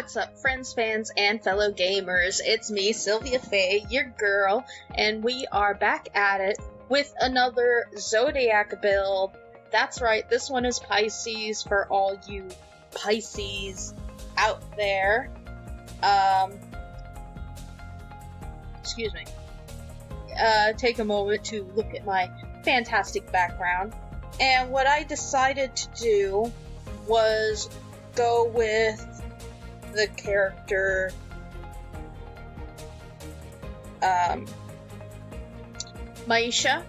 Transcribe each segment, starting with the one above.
What's up, friends, fans, and fellow gamers? It's me, Sylvia Faye, your girl, and we are back at it with another Zodiac build. That's right, this one is Pisces for all you Pisces out there. Excuse me. Take a moment to look at my fantastic background. And what I decided to do was go with the character Maisha.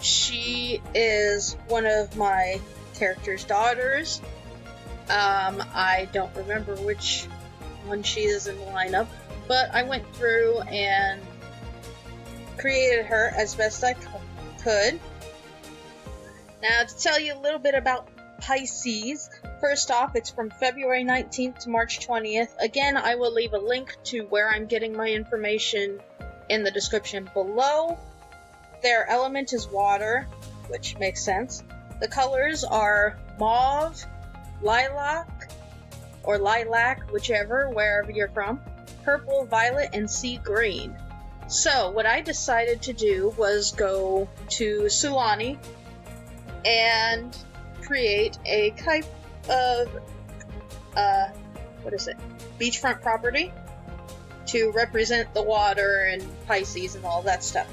She is one of my character's daughters. I don't remember which one she is in the lineup, but I went through and created her as best I could. Now, to tell you a little bit about Pisces, first off, it's from February 19th to March 20th. Again, I will leave a link to where I'm getting my information in the description below. Their element is water, which makes sense. The colors are mauve, lilac, or lilac, whichever, wherever you're from, purple, violet, and sea green. So, what I decided to do was go to Sulani and create a type of, beachfront property to represent the water and Pisces and all that stuff.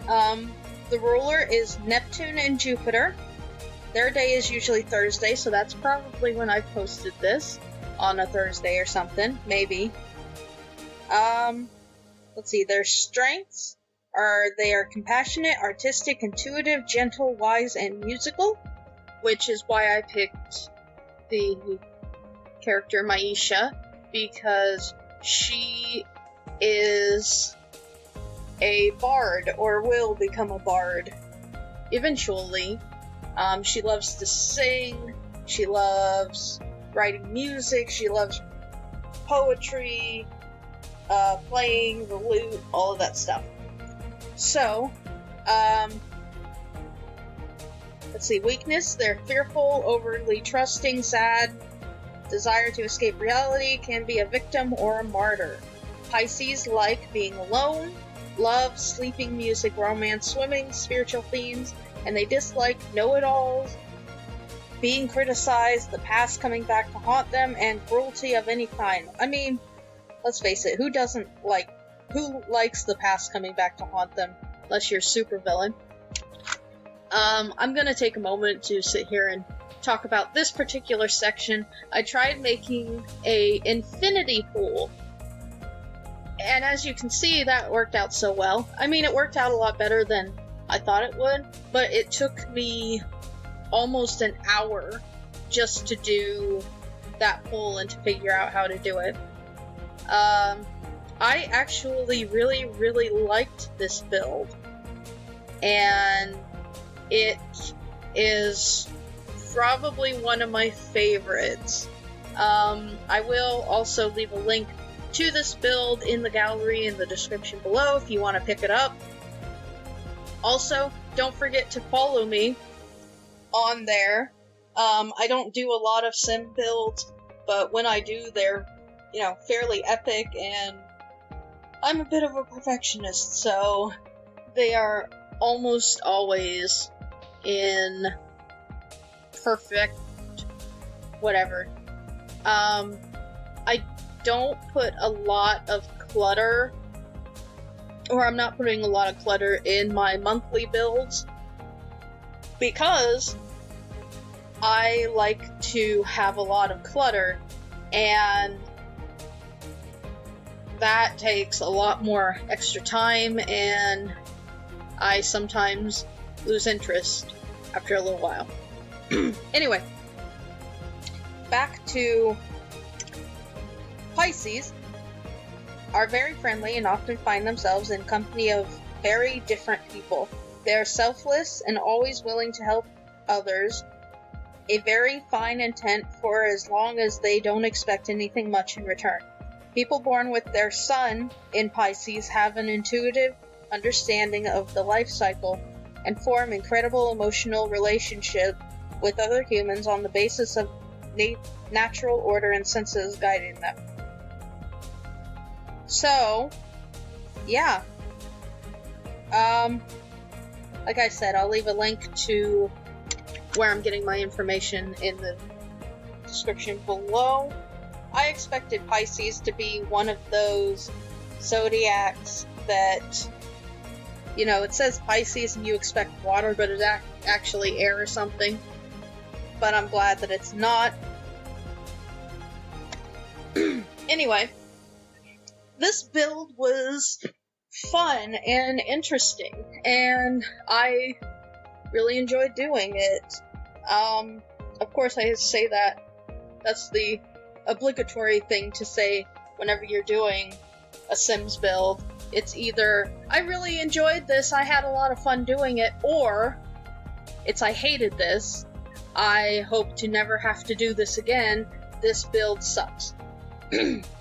The ruler is Neptune and Jupiter. Their day is usually Thursday, so that's probably when I posted this, on a Thursday or something, maybe. Let's see, their strengths are they are compassionate, artistic, intuitive, gentle, wise, and musical, which is why I picked the character Maisha, because she is a bard, or will become a bard eventually. She loves to sing, she loves writing music, she loves poetry, playing the lute, all of that stuff. So, let's see, weakness, they're fearful, overly trusting, sad, desire to escape reality, can be a victim or a martyr. Pisces like being alone, love sleeping, music, romance, swimming, spiritual themes, and they dislike know-it-alls, being criticized, the past coming back to haunt them, and cruelty of any kind. I mean, let's face it, who likes the past coming back to haunt them, unless you're a super villain? I'm gonna take a moment to sit here and talk about this particular section. I tried making a infinity pool, and as you can see, that worked out so well. I mean, it worked out a lot better than I thought it would, but it took me almost an hour just to do that pool and to figure out how to do it. I actually really liked this build, and it is probably one of my favorites. I will also leave a link to this build in the gallery in the description below if you want to pick it up. Also, don't forget to follow me on there. I don't do a lot of sim builds, but when I do, they're, fairly epic, and I'm a bit of a perfectionist, so they are almost always in perfect whatever. I don't put a lot of clutter, or I'm not putting a lot of clutter in my monthly builds, because I like to have a lot of clutter, and that takes a lot more extra time, and I sometimes lose interest after a little while. Anyway, back to Pisces. Are very friendly and often find themselves in company of very different people. They are selfless and always willing to help others. A very fine intent for as long as they don't expect anything much in return. People born with their sun in Pisces have an intuitive understanding of the life cycle and form incredible emotional relationship with other humans on the basis of natural order and senses guiding them. So, yeah. Like I said, I'll leave a link to where I'm getting my information in the description below. I expected Pisces to be one of those zodiacs that, you know, it says Pisces and you expect water, but it's actually air or something. But I'm glad that it's not. Anyway, this build was fun and interesting, and I really enjoyed doing it. Of course, I say that. That's the obligatory thing to say whenever you're doing a Sims build. It's either, I really enjoyed this, I had a lot of fun doing it, or it's, I hated this, I hope to never have to do this again, this build sucks.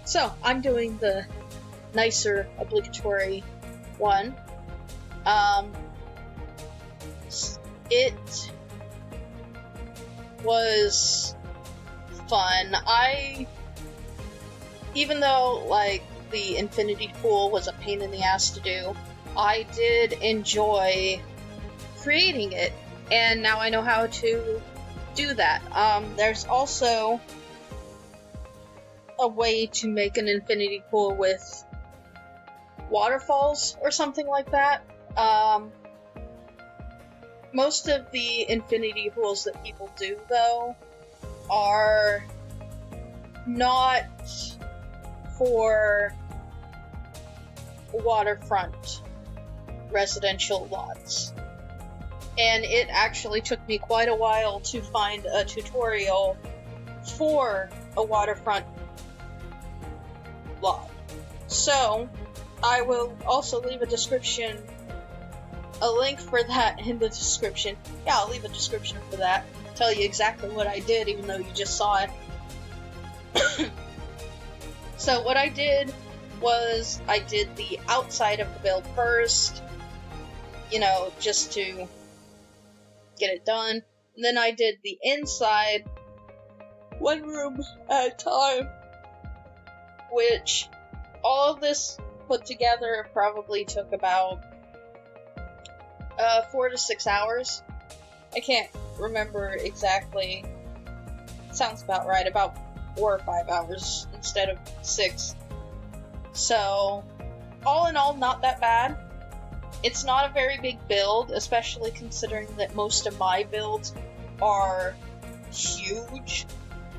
So, I'm doing the nicer, obligatory one. It was fun. Even though, like, the infinity pool was a pain in the ass to do, I did enjoy creating it, and now I know how to do that. There's also a way to make an infinity pool with waterfalls or something like that. Most of the infinity pools that people do, though, are not for waterfront residential lots. And it actually took me quite a while to find a tutorial for a waterfront lot. So, I will also leave a link for that in the description. Yeah, I'll leave a description for that. Tell you exactly what I did, even though you just saw it. So what I did was, I did the outside of the build first, you know, just to get it done. And then I did the inside, one room at a time, which all of this put together probably took about 4 to 6 hours. I can't remember exactly. Sounds about right. About 4 or 5 hours instead of 6. So, all in all, not that bad. It's not a very big build, especially considering that most of my builds are huge.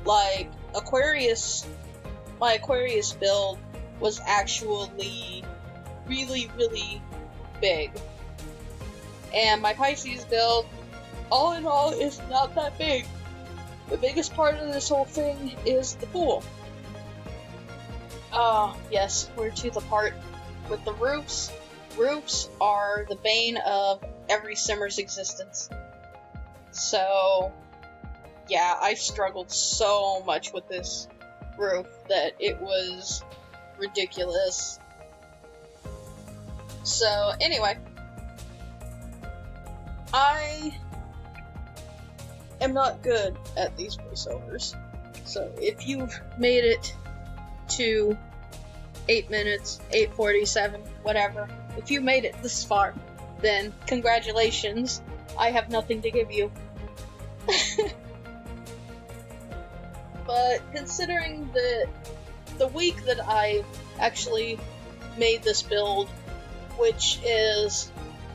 Like, my Aquarius build was actually really, really big. And my Pisces build, all in all, is not that big. The biggest part of this whole thing is the pool. Yes, we're to the part with the roofs. Roofs are the bane of every simmer's existence. So, yeah, I struggled so much with this roof that it was ridiculous. So, anyway, I am not good at these voiceovers. So if you've made it to 8 minutes, 8:47, whatever, if you made it this far, then congratulations. I have nothing to give you. But considering the week that I actually made this build, which is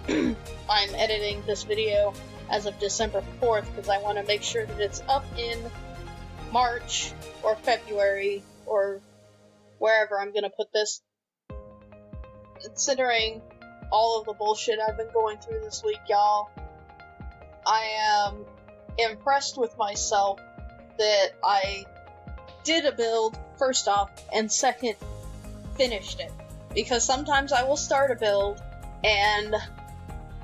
I'm editing this video as of December 4th because I want to make sure that it's up in March or February or wherever I'm going to put this. Considering all of the bullshit I've been going through this week, y'all, I am impressed with myself that I did a build, first off, and second, finished it. Because sometimes I will start a build, and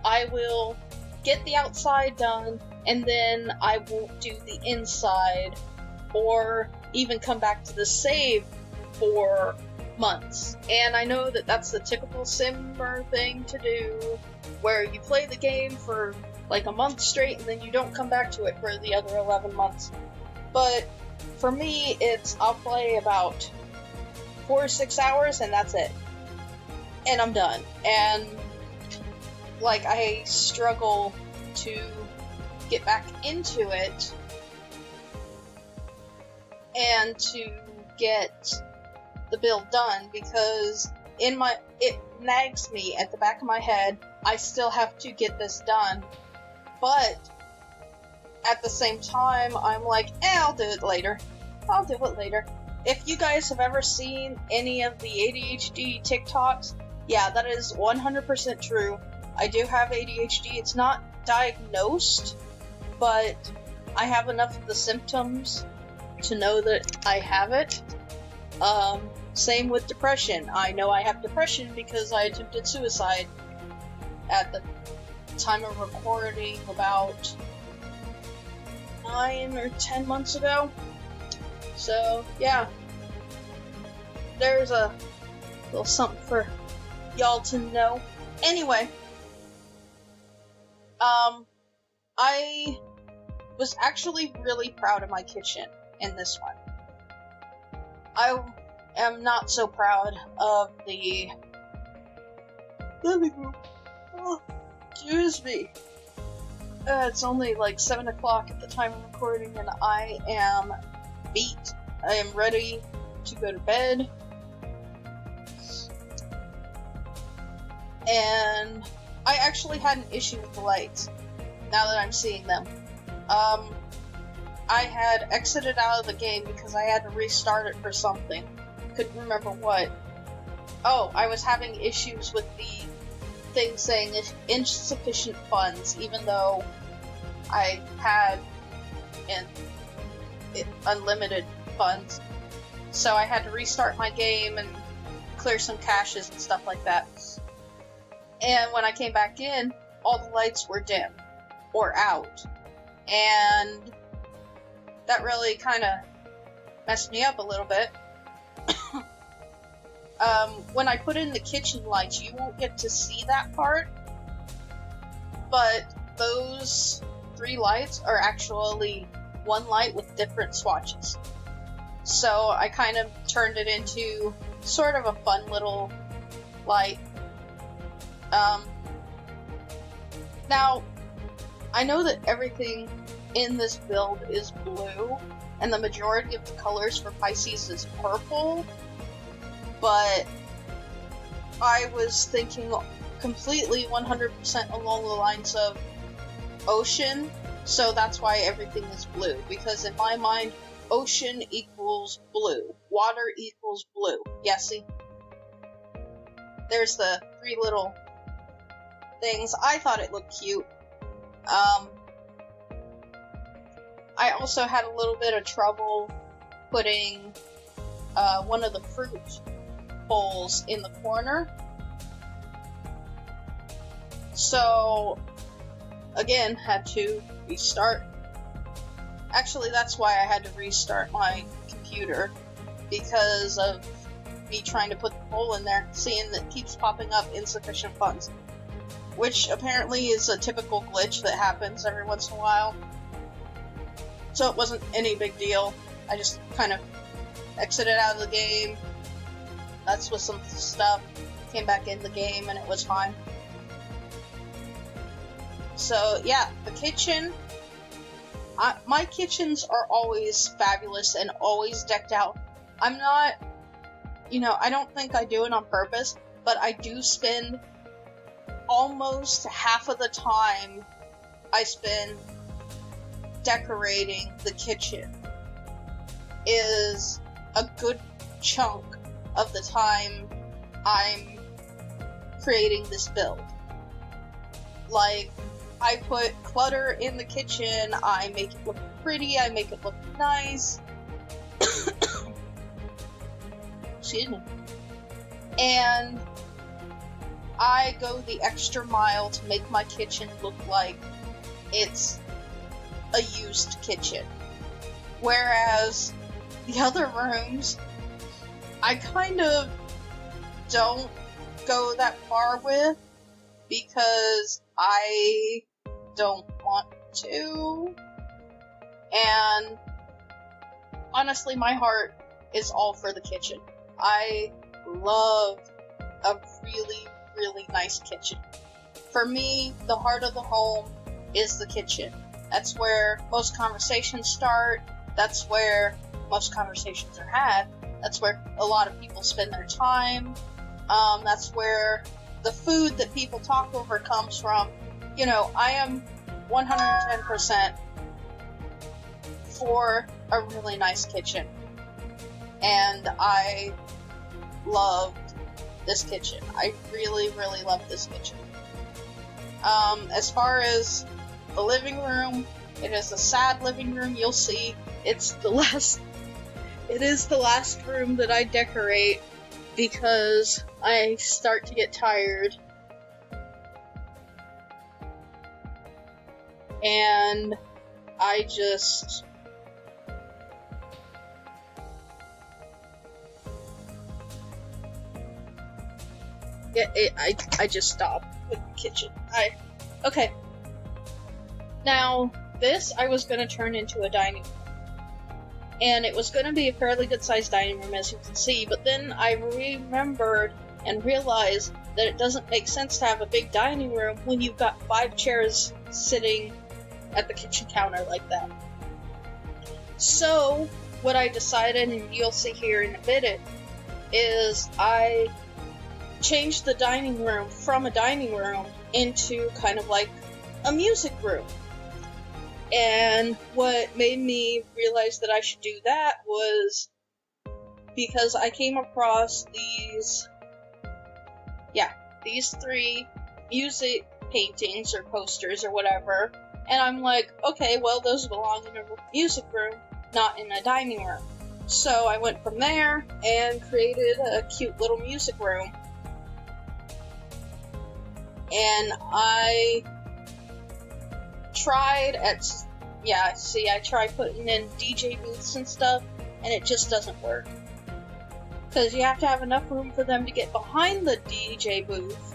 I will get the outside done, and then I won't do the inside, or even come back to the save for months. And I know that that's the typical simmer thing to do, where you play the game for like a month straight, and then you don't come back to it for the other 11 months. But For me, I'll play about 4 or 6 hours and that's it. And I'm done. And, like, I struggle to get back into it and to get the build done because it nags me at the back of my head. I still have to get this done, but at the same time I'm like, I'll do it later. If you guys have ever seen any of the ADHD TikToks, yeah, that is 100% true. I do have ADHD. It's not diagnosed, but I have enough of the symptoms to know that I have it. Same with depression. I know I have depression because I attempted suicide at the time of recording about 9 or 10 months ago. So, yeah. There's a little something for y'all to know. Anyway, I was actually really proud of my kitchen in this one. I am not so proud of the living room. Oh, excuse me. It's only like 7 o'clock at the time of recording and I am beat. I am ready to go to bed. And I actually had an issue with the lights, now that I'm seeing them. I had exited out of the game because I had to restart it for something. Couldn't remember what. Oh, I was having issues with the thing saying insufficient funds, even though I had unlimited funds. So I had to restart my game and clear some caches and stuff like that. And when I came back in, all the lights were dim or out. And that really kind of messed me up a little bit. When I put in the kitchen lights, you won't get to see that part. But those 3 lights are actually one light with different swatches. So I kind of turned it into sort of a fun little light. Now, I know that everything in this build is blue, and the majority of the colors for Pisces is purple, but I was thinking completely 100% along the lines of ocean, so that's why everything is blue, because in my mind, ocean equals blue, water equals blue. Yeah, see? There's the 3 little things. I thought it looked cute. I also had a little bit of trouble putting one of the fruit bowls in the corner. So, again, had to restart. Actually, that's why I had to restart my computer, because of me trying to put the bowl in there, seeing that it keeps popping up insufficient funds. Which apparently is a typical glitch that happens every once in a while. So it wasn't any big deal. I just kind of exited out of the game. That's with some stuff. Came back in the game and it was fine. So yeah, the kitchen. My kitchens are always fabulous and always decked out. I'm not, I don't think I do it on purpose, but I do spend almost half of the time I spend decorating the kitchen is a good chunk of the time I'm creating this build. Like, I put clutter in the kitchen, I make it look pretty, I make it look nice. Excuse me. And I go the extra mile to make my kitchen look like it's a used kitchen. Whereas the other rooms, I kind of don't go that far with because I don't want to. And honestly, my heart is all for the kitchen. I love a really, really nice kitchen. For me, the heart of the home is the kitchen. That's where most conversations start. That's where most conversations are had. That's where a lot of people spend their time. That's where the food that people talk over comes from. You know, I am 110% for a really nice kitchen. And I loved this kitchen. I really, really love this kitchen. As far as the living room, it is a sad living room. You'll see it is the last room that I decorate because I start to get tired. And I just... I just stopped with the kitchen. Okay. Now, this I was going to turn into a dining room. And it was going to be a fairly good-sized dining room, as you can see, but then I remembered and realized that it doesn't make sense to have a big dining room when you've got 5 chairs sitting at the kitchen counter like that. So, what I decided, and you'll see here in a minute, is I changed the dining room from a dining room into kind of like a music room. And what made me realize that I should do that was because I came across these 3 music paintings or posters or whatever, and I'm like, okay, well, those belong in a music room, not in a dining room. So I went from there and created a cute little music room. And I tried I tried putting in DJ booths and stuff, and it just doesn't work. Because you have to have enough room for them to get behind the DJ booth.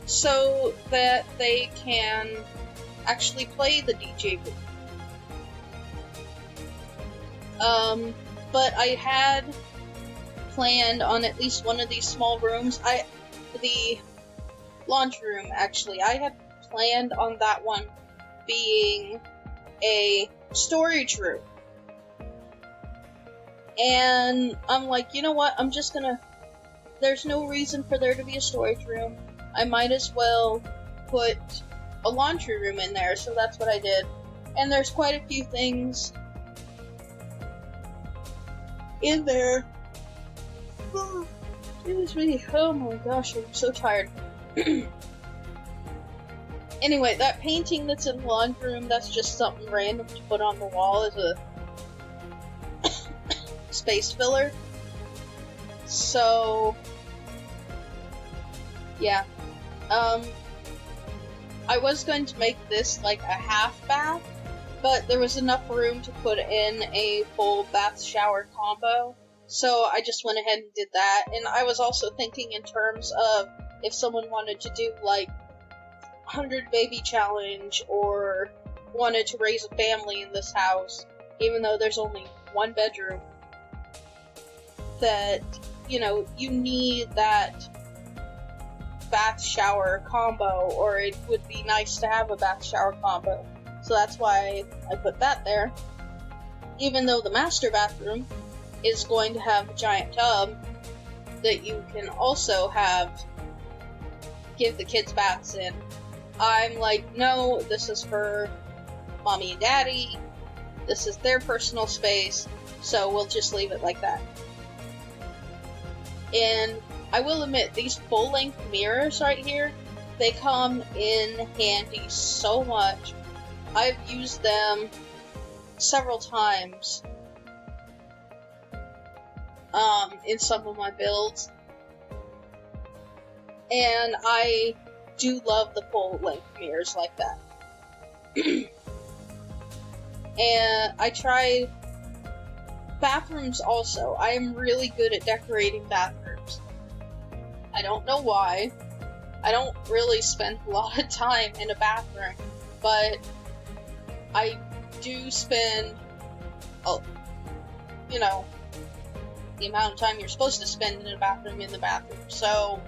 So that they can actually play the DJ booth. But I had planned on at least one of these small rooms. The laundry room, actually. I had planned on that one being a storage room. And I'm like, you know what? There's no reason for there to be a storage room. I might as well put a laundry room in there. So that's what I did. And there's quite a few things in there. Oh, excuse me. Oh my gosh, I'm so tired. Anyway, that painting that's in the laundry room, that's just something random to put on the wall as a space filler. So, yeah. I was going to make this like a half bath, but there was enough room to put in a full bath shower combo. So I just went ahead and did that. And I was also thinking in terms of if someone wanted to do like 100 baby challenge or wanted to raise a family in this house, even though there's only one bedroom, that, you know, you need that bath shower combo, or it would be nice to have a bath shower combo. So that's why I put that there. Even though the master bathroom is going to have a giant tub that you can also give the kids baths in. I'm like, no, this is for mommy and daddy. This is their personal space, so we'll just leave it like that. And I will admit, these full-length mirrors right here, they come in handy so much. I've used them several times in some of my builds. And I do love the full-length mirrors like that. And I tried bathrooms also. I am really good at decorating bathrooms. I don't know why. I don't really spend a lot of time in a bathroom. but I do spend, you know, the amount of time you're supposed to spend in the bathroom, so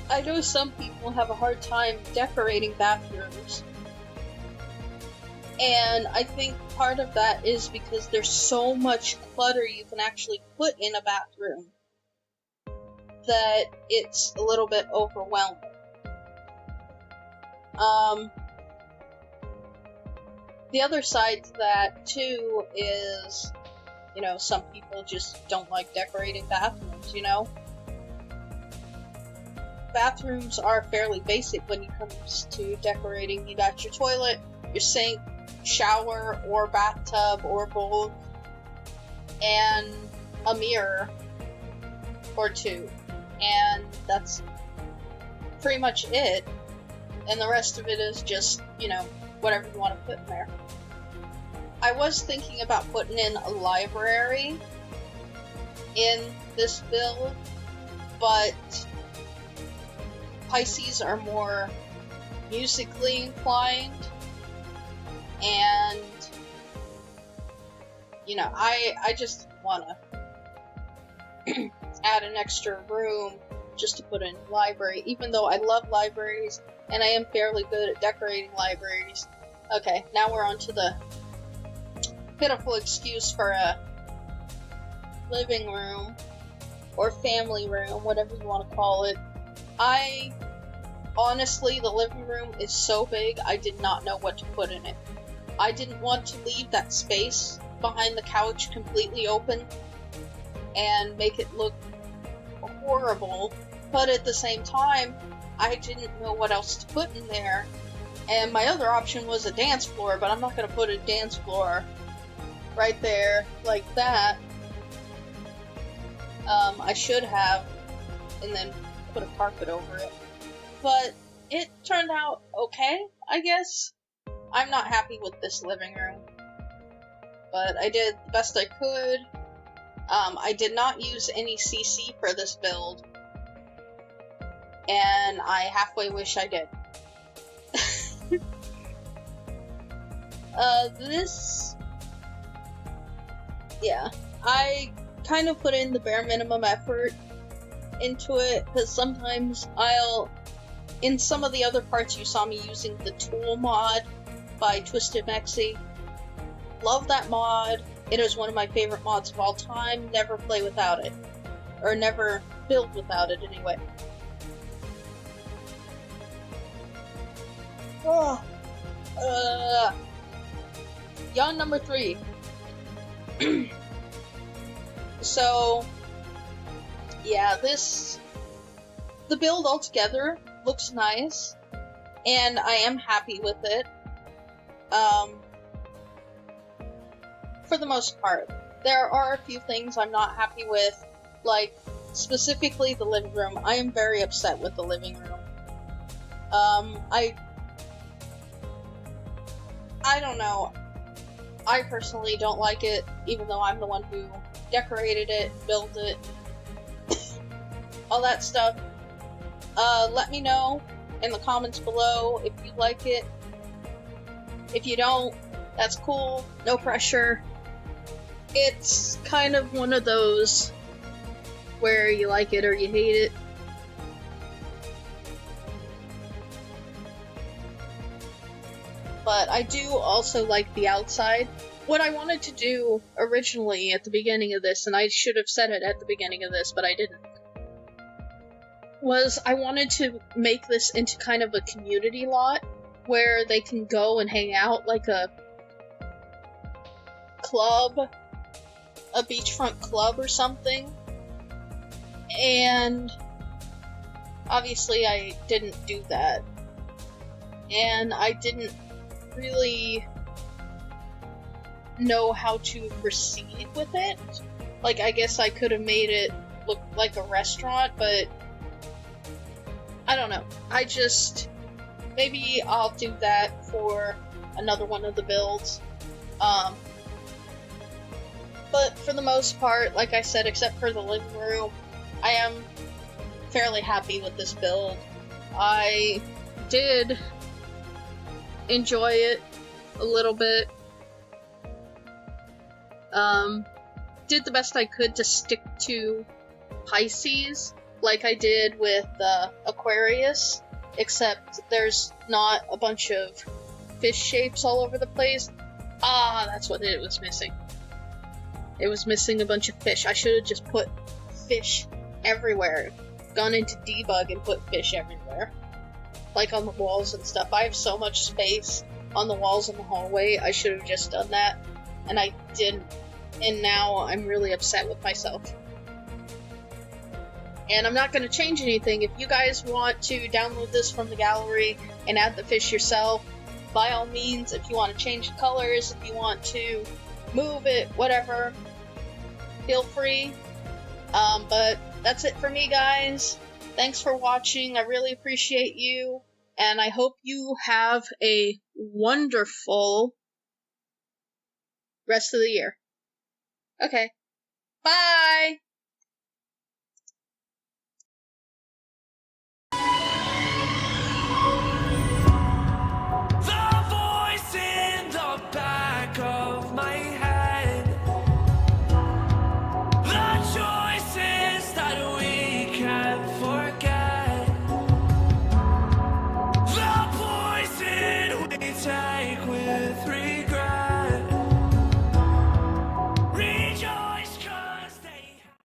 I know some people have a hard time decorating bathrooms, and I think part of that is because there's so much clutter you can actually put in a bathroom that it's a little bit overwhelming. The other side to that, too, is, you know, some people just don't like decorating bathrooms, you know? Bathrooms are fairly basic when it comes to decorating. You got your toilet, your sink, shower, or bathtub, or both, and a mirror or two. And that's pretty much it. And the rest of it is just, you know, whatever you want to put in there. I was thinking about putting in a library in this build, but Pisces are more musically inclined, and, you know, I just want to add an extra room just to put in a library, even though I love libraries, and I am fairly good at decorating libraries. Okay, now we're on to the pitiful excuse for a living room, or family room, whatever you want to call it. Honestly, the living room is so big, I did not know what to put in it. I didn't want to leave that space behind the couch completely open and make it look horrible, but at the same time, I didn't know what else to put in there. And my other option was a dance floor, but I'm not going to put a dance floor right there like that. I should have, and then put a carpet over it. But it turned out okay, I guess. I'm not happy with this living room, but I did the best I could. I did not use any CC for this build, and I halfway wish I did. I kind of put in the bare minimum effort into it, because sometimes in some of the other parts you saw me using the Tool mod by Twisted Mexi. Love that mod. It is one of my favorite mods of all time. Never play without it. Or never build without it, anyway. Yawn number 3. So, yeah, the build altogether looks nice, and I am happy with it. For the most part. There are a few things I'm not happy with, like, specifically the living room. I am very upset with the living room. I don't know. I personally don't like it, even though I'm the one who decorated it, built it, all that stuff. Let me know in the comments below if you like it. If you don't, that's cool. No pressure. It's kind of one of those where you like it or you hate it. But I do also like the outside. What I wanted to do originally at the beginning of this, and I should have said it at the beginning of this, but I didn't, was I wanted to make this into kind of a community lot where they can go and hang out, like a club, a beachfront club or something. And obviously I didn't do that. And I didn't really know how to proceed with it. Like, I guess I could have made it look like a restaurant, but I don't know. Maybe I'll do that for another one of the builds. But for the most part, like I said, except for the living room, I am fairly happy with this build. I did enjoy it a little bit. Did the best I could to stick to Pisces, like I did with Aquarius, except there's not a bunch of fish shapes all over the place. Ah, that's what it was missing. It was missing a bunch of fish. I should have just put fish everywhere. Gone into debug and put fish everywhere. Like on the walls and stuff. I have so much space on the walls in the hallway, I should have just done that. And I didn't. And now I'm really upset with myself. And I'm not going to change anything. If you guys want to download this from the gallery and add the fish yourself, by all means. If you want to change the colors, if you want to move it, whatever, feel free. But that's it for me, guys. Thanks for watching. I really appreciate you. And I hope you have a wonderful rest of the year. Okay. Bye!